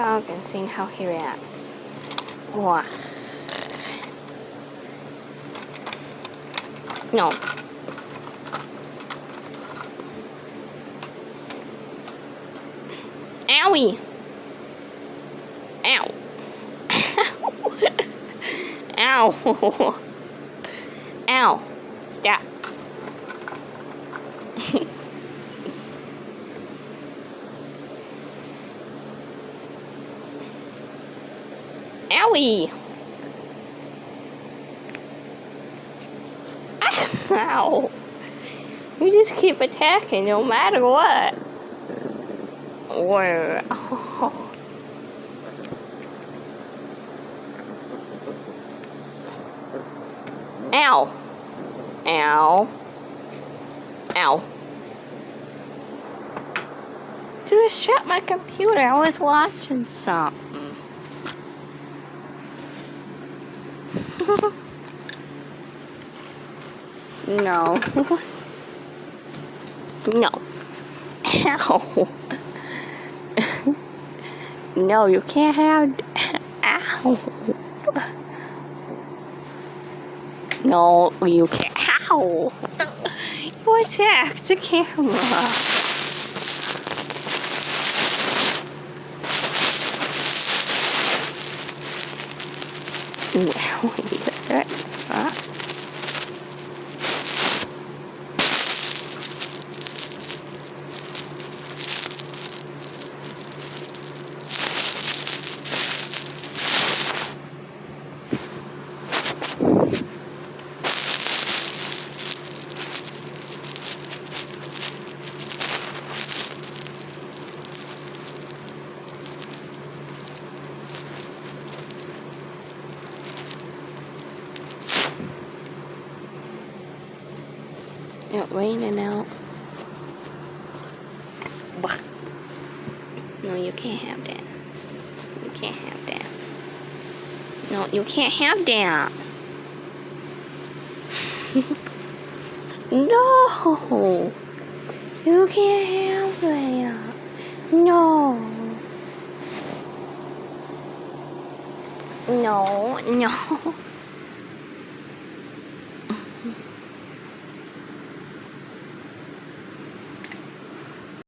dog and seeing how he reacts. Wah. No. Owie! Ow! Ow! Ow! Stop. Owie! Ow! You just keep attacking no matter what. Where? Oh. Ow! Ow! Ow! You just shut my computer. I was watching something. No. No. Ow. No, you can't have... Ow. No, you can't. Ow. You attacked the camera. Well, that's right. It's raining out. Bah. No, you can't have that. You can't have that. No, you can't have that. No. You can't have that. No. No, no.